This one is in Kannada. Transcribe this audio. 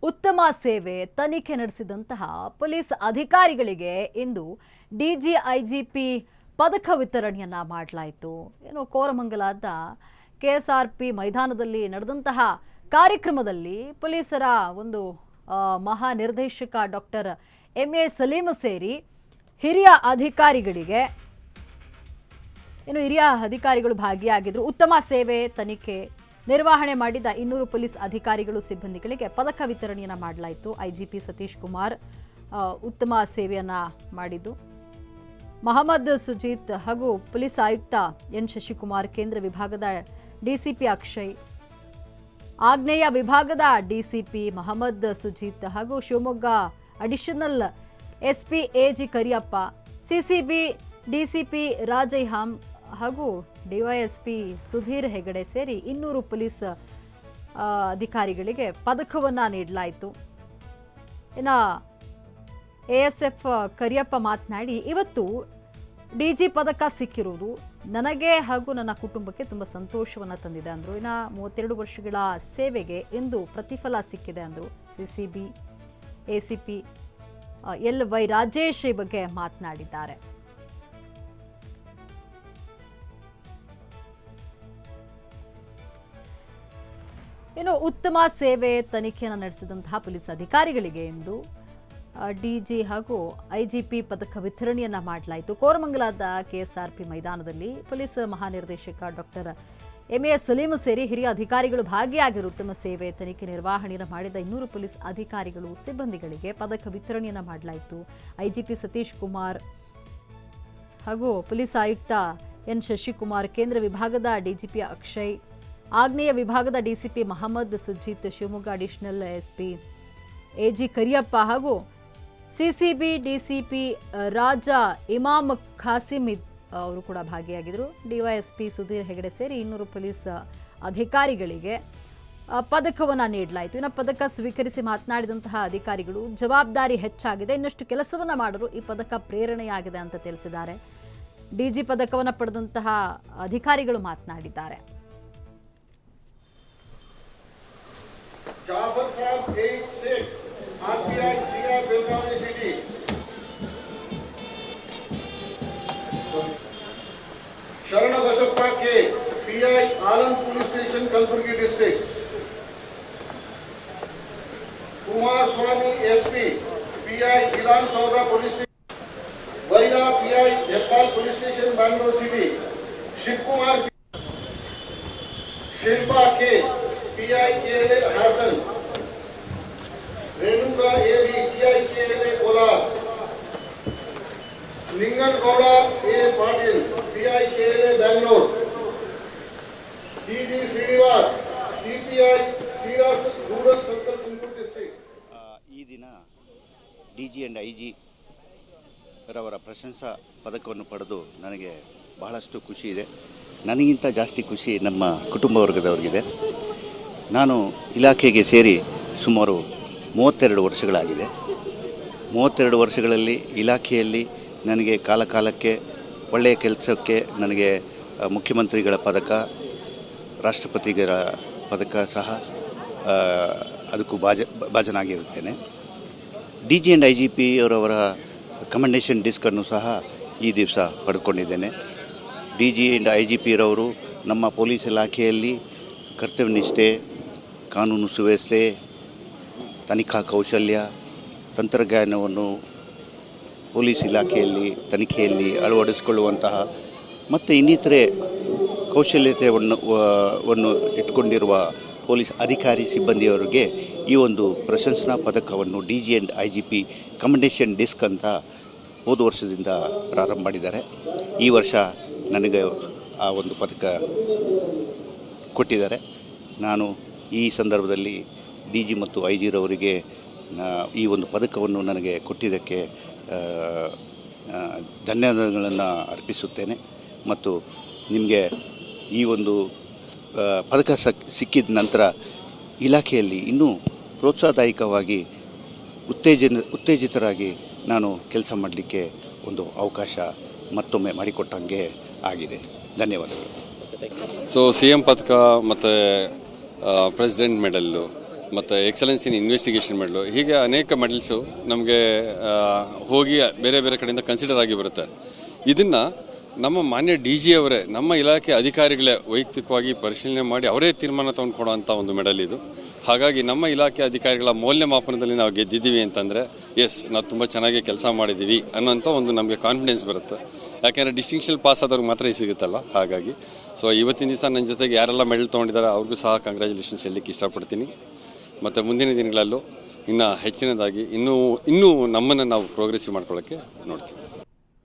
ಉತ್ತಮ ಸೇವೆ ತನಿಖೆ ನಡೆಸಿದಂತಹ ಪೊಲೀಸ್ ಅಧಿಕಾರಿಗಳಿಗೆ ಇಂದು ಡಿಜಿಐಜಿಪಿ ಪದಕ ವಿತರಣೆಯನ್ನ ಮಾಡಲಾಯಿತು. ಕೋರಮಂಗಲದ ಕೆಎಸ್ಆರ್ಪಿ ಮೈದಾನದಲ್ಲಿ ನಡೆದಂತಹ ಕಾರ್ಯಕ್ರಮದಲ್ಲಿ ಪೊಲೀಸರ ಒಂದು ಮಹಾ ನಿರ್ದೇಶಕ ಡಾಕ್ಟರ್ ಎಂಎ ಸಲೀಂ ಸೇರಿ ಹಿರಿಯ ಅಧಿಕಾರಿಗಳು ಭಾಗಿಯಾಗಿದ್ದರು. ಉತ್ತಮ ಸೇವೆ ತನಿಖೆ ನಿರ್ವಹಣೆ ಮಾಡಿದ 200 ಪೊಲೀಸ್ ಅಧಿಕಾರಿಗಳು ಸಿಬ್ಬಂದಿಗಳಿಗೆ ಪದಕ ವಿತರಣೆಯನ್ನ ಮಾಡಲಾಯಿತು. ಐಜಿಪಿ ಸತೀಶ್ ಕುಮಾರ್ ಉತ್ತಮ ಸೇವೆಯನ್ನ ಮಾಡಿದ್ದು, ಮೊಹಮ್ಮದ್ ಸುಜೀತ್ ಹಾಗೂ ಪೊಲೀಸ್ ಆಯುಕ್ತ ಎನ್ ಶಶಿಕುಮಾರ್, ಕೇಂದ್ರ ವಿಭಾಗದ ಡಿಸಿಪಿ ಅಕ್ಷಯ್, ಆಗ್ನೇಯ ವಿಭಾಗದ ಡಿಸಿಪಿ ಮೊಹಮ್ಮದ್ ಸುಜೀತ್ ಹಾಗೂ Shivamogga additional SP AG Kariyappa, CCB DCP ರಾಜೈಹಾಂ ಹಾಗೂ ಡಿವೈಎಸ್ಪಿ ಸುಧೀರ್ ಹೆಗಡೆ ಸೇರಿ 200 ಪೊಲೀಸ್ ಅಧಿಕಾರಿಗಳಿಗೆ ಪದಕವನ್ನ ನೀಡಲಾಯಿತು. ಇನ್ನು ಎಎಸ್ಎಫ್ ಕರಿಯಪ್ಪ ಮಾತನಾಡಿ, ಇವತ್ತು ಡಿಜಿ ಪದಕ ಸಿಕ್ಕಿರುವುದು ನನಗೆ ಹಾಗೂ ನನ್ನ ಕುಟುಂಬಕ್ಕೆ ತುಂಬ ಸಂತೋಷವನ್ನು ತಂದಿದೆ ಅಂದರು. ಇನ್ನು 32 ವರ್ಷಗಳ ಸೇವೆಗೆ ಇಂದು ಪ್ರತಿಫಲ ಸಿಕ್ಕಿದೆ ಅಂದರು. ಸಿಸಿಬಿ ಎಸಿಪಿ LY ರಾಜೇಶ್ ಈ ಬಗ್ಗೆ ಮಾತನಾಡಿದ್ದಾರೆ. ಉತ್ತಮ ಸೇವೆ ತನಿಖೆಯನ್ನು ನಡೆಸಿದಂತಹ ಪೊಲೀಸ್ ಅಧಿಕಾರಿಗಳಿಗೆ ಎಂದು ಡಿಜಿ ಹಾಗೂ ಐಜಿಪಿ ಪದಕ ವಿತರಣೆಯನ್ನ ಮಾಡಲಾಯಿತು. ಕೋರಮಂಗಲದ ಕೆಎಸ್ಆರ್ಪಿ ಮೈದಾನದಲ್ಲಿ ಪೊಲೀಸ್ ಮಹಾನಿರ್ದೇಶಕ ಡಾಕ್ಟರ್ ಎಂಎ ಸಲೀಂ ಸೇರಿ ಹಿರಿಯ ಅಧಿಕಾರಿಗಳು ಭಾಗಿಯಾಗಿರುವ ಉತ್ತಮ ಸೇವೆ ತನಿಖೆ ನಿರ್ವಹಣೆಯನ್ನು ಮಾಡಿದ 200 ಪೊಲೀಸ್ ಅಧಿಕಾರಿಗಳು ಸಿಬ್ಬಂದಿಗಳಿಗೆ ಪದಕ ವಿತರಣೆಯನ್ನ ಮಾಡಲಾಯಿತು. ಐಜಿಪಿ ಸತೀಶ್ ಕುಮಾರ್ ಹಾಗೂ ಪೊಲೀಸ್ ಆಯುಕ್ತ ಎನ್ ಶಶಿಕುಮಾರ್, ಕೇಂದ್ರ ವಿಭಾಗದ ಡಿಜಿಪಿ ಅಕ್ಷಯ್, ಆಗ್ನೇಯ ವಿಭಾಗದ DCP Mohammed Sujeet, Shivamogga additional SP AG Kariyappa ಹಾಗೂ ಸಿಸಿಬಿ ಡಿಸಿಪಿ ರಾಜ ಇಮಾಮ್ ಖಾಸಿಮ್ ಅವರು ಕೂಡ ಭಾಗಿಯಾಗಿದ್ದರು. ಡಿವೈಎಸ್ಪಿ ಸುಧೀರ್ ಹೆಗಡೆ ಸೇರಿ 200 ಪೊಲೀಸ್ ಅಧಿಕಾರಿಗಳಿಗೆ ಪದಕವನ್ನು ನೀಡಲಾಯಿತು. ಇನ್ನು ಪದಕ ಸ್ವೀಕರಿಸಿ ಮಾತನಾಡಿದಂತಹ ಅಧಿಕಾರಿಗಳು, ಜವಾಬ್ದಾರಿ ಹೆಚ್ಚಾಗಿದೆ, ಇನ್ನಷ್ಟು ಕೆಲಸವನ್ನ ಮಾಡಲು ಈ ಪದಕ ಪ್ರೇರಣೆಯಾಗಿದೆ ಅಂತ ತಿಳಿಸಿದ್ದಾರೆ. ಡಿಜಿ ಪದಕವನ್ನು ಪಡೆದಂತಹ ಅಧಿಕಾರಿಗಳು ಮಾತನಾಡಿದ್ದಾರೆ. Jafar Sahab as 6 RPI CR Belagavi city, Sharan Basappa K PI Anand police station Kalaburagi district, Kumar Swamy SP PI Vidhana Soudha police station, वैरा PI Hebbal police station Bangalore city, Shiva Kumar Shilpa K PI केरले हासन, रेणुका एबी पीआई केरले कोलार, लिंगन गौड़ा ए पाटिल पीआई केरले बैंगलोर, डीजी श्रीनिवास सीपीआई सीरास रूरल सर्कल तुमकुर डिस्ट्रिक्ट. ಈ ದಿನ ಡಿಜಿ ಅಂಡ್ ಐಜಿ ರವರ ಪ್ರಶಂಸಾ ಪದಕವನ್ನು ಪಡೆದು ನನಗೆ ಬಹಳಷ್ಟು ಖುಷಿ ಇದೆ. ನನಗಿಂತ ಜಾಸ್ತಿ ಖುಷಿ ನಮ್ಮ ಕುಟುಂಬ ವರ್ಗದವರಿಗಿದೆ. ನಾನು ಇಲಾಖೆಗೆ ಸೇರಿ ಸುಮಾರು 32 ವರ್ಷಗಳಾಗಿದೆ. 32 ವರ್ಷಗಳಲ್ಲಿ ಇಲಾಖೆಯಲ್ಲಿ ನನಗೆ ಕಾಲಕ್ಕೆ ಒಳ್ಳೆಯ ಕೆಲಸಕ್ಕೆ ನನಗೆ ಮುಖ್ಯಮಂತ್ರಿಗಳ ಪದಕ, ರಾಷ್ಟ್ರಪತಿಗಳ ಪದಕ ಸಹ ಅದಕ್ಕೂ ಭಾಜನಾಗಿರುತ್ತೇನೆ. ಡಿಜಿ ಆ್ಯಂಡ್ IGP ಅವರವರ ಕಮೆಂಡೇಷನ್ ಡಿಸ್ಕನ್ನು ಸಹ ಈ ದಿವಸ ಪಡೆದುಕೊಂಡಿದ್ದೇನೆ. ಡಿಜಿ ಆ್ಯಂಡ್ IGP ರವರು ನಮ್ಮ ಪೊಲೀಸ್ ಇಲಾಖೆಯಲ್ಲಿ ಕರ್ತವ್ಯನಿಷ್ಠೆ, ಕಾನೂನು ಸುವ್ಯವಸ್ಥೆ, ತನಿಖಾ ಕೌಶಲ್ಯ, ತಂತ್ರಜ್ಞಾನವನ್ನು ಪೊಲೀಸ್ ಇಲಾಖೆಯಲ್ಲಿ ತನಿಖೆಯಲ್ಲಿ ಅಳವಡಿಸಿಕೊಳ್ಳುವಂತಹ ಮತ್ತು ಇನ್ನಿತರೆ ಕೌಶಲ್ಯತೆಯನ್ನು ಇಟ್ಕೊಂಡಿರುವ ಪೊಲೀಸ್ ಅಧಿಕಾರಿ ಸಿಬ್ಬಂದಿಯವರಿಗೆ ಈ ಒಂದು ಪ್ರಶಂಸನಾ ಪದಕವನ್ನು DG and IGP commendation disc ಅಂತ ಹೋದ ವರ್ಷದಿಂದ ಪ್ರಾರಂಭ ಮಾಡಿದ್ದಾರೆ. ಈ ವರ್ಷ ನನಗೆ ಆ ಒಂದು ಪದಕ ಕೊಟ್ಟಿದ್ದಾರೆ. ನಾನು ಈ ಸಂದರ್ಭದಲ್ಲಿ ಡಿಜಿ ಮತ್ತು IG ರವರಿಗೆ ಈ ಒಂದು ಪದಕವನ್ನು ನನಗೆ ಕೊಟ್ಟಿದ್ದಕ್ಕೆ ಧನ್ಯವಾದಗಳನ್ನು ಅರ್ಪಿಸುತ್ತೇನೆ. ಮತ್ತು ನಿಮಗೆ ಈ ಒಂದು ಪದಕ ಸಿಕ್ಕಿದ ನಂತರ ಇಲಾಖೆಯಲ್ಲಿ ಇನ್ನೂ ಪ್ರೋತ್ಸಾಹದಾಯಕವಾಗಿ ಉತ್ತೇಜಿತರಾಗಿ ನಾನು ಕೆಲಸ ಮಾಡಲಿಕ್ಕೆ ಒಂದು ಅವಕಾಶ ಮತ್ತೊಮ್ಮೆ ಮಾಡಿಕೊಟ್ಟಂಗೆ ಆಗಿದೆ. ಧನ್ಯವಾದಗಳು. ಸೊ CM ಪದಕ ಮತ್ತು ಪ್ರೆಸಿಡೆಂಟ್ ಮೆಡಲ್ಲು ಮತ್ತು ಎಕ್ಸಲೆನ್ಸ್ ಇನ್ ಇನ್ವೆಸ್ಟಿಗೇಷನ್ ಮೆಡಲು, ಹೀಗೆ ಅನೇಕ ಮೆಡಲ್ಸು ನಮಗೆ ಹೋಗಿ ಬೇರೆ ಬೇರೆ ಕಡೆಯಿಂದ ಕನ್ಸಿಡರ್ ಆಗಿ ಬರುತ್ತೆ. ಇದನ್ನು ನಮ್ಮ ಮಾನ್ಯ DG ಅವರೇ, ನಮ್ಮ ಇಲಾಖೆ ಅಧಿಕಾರಿಗಳೇ ವೈಯಕ್ತಿಕವಾಗಿ ಪರಿಶೀಲನೆ ಮಾಡಿ ಅವರೇ ತೀರ್ಮಾನ ತೊಗೊಂಡು ಕೊಡೋವಂಥ ಒಂದು ಮೆಡಲ್ ಇದು. ಹಾಗಾಗಿ ನಮ್ಮ ಇಲಾಖೆ ಅಧಿಕಾರಿಗಳ ಮೌಲ್ಯಮಾಪನದಲ್ಲಿ ನಾವು ಗೆದ್ದಿದ್ದೀವಿ ಅಂತಂದರೆ ಎಸ್, ನಾವು ತುಂಬ ಚೆನ್ನಾಗಿ ಕೆಲಸ ಮಾಡಿದ್ದೀವಿ ಅನ್ನೋಂಥ ಒಂದು ನಮಗೆ ಕಾನ್ಫಿಡೆನ್ಸ್ ಬರುತ್ತೆ. ಯಾಕೆಂದರೆ ಡಿಸ್ಟಿಂಕ್ಷನ್ ಪಾಸ್ ಆದವ್ರಿಗೆ ಮಾತ್ರ ಸಿಗುತ್ತಲ್ಲ. ಹಾಗಾಗಿ ಇವತ್ತಿನ ದಿವಸ ನನ್ನ ಜೊತೆಗೆ ಯಾರೆಲ್ಲ ಮೆಡಲ್ ತೊಗೊಂಡಿದ್ದಾರೆ ಅವ್ರಿಗೂ ಸಹ ಕಂಗ್ರ್ಯಾಚುಲೇಷನ್ಸ್ ಹೇಳಲಿಕ್ಕೆ ಇಷ್ಟಪಡ್ತೀನಿ. ಮತ್ತು ಮುಂದಿನ ದಿನಗಳಲ್ಲೂ ಇನ್ನೂ ಹೆಚ್ಚಿನದಾಗಿ ಇನ್ನೂ ನಮ್ಮನ್ನು ನಾವು ಪ್ರೋಗ್ರೆಸಿವ್ ಮಾಡ್ಕೊಳ್ಳೋಕ್ಕೆ ನೋಡ್ತೀವಿ.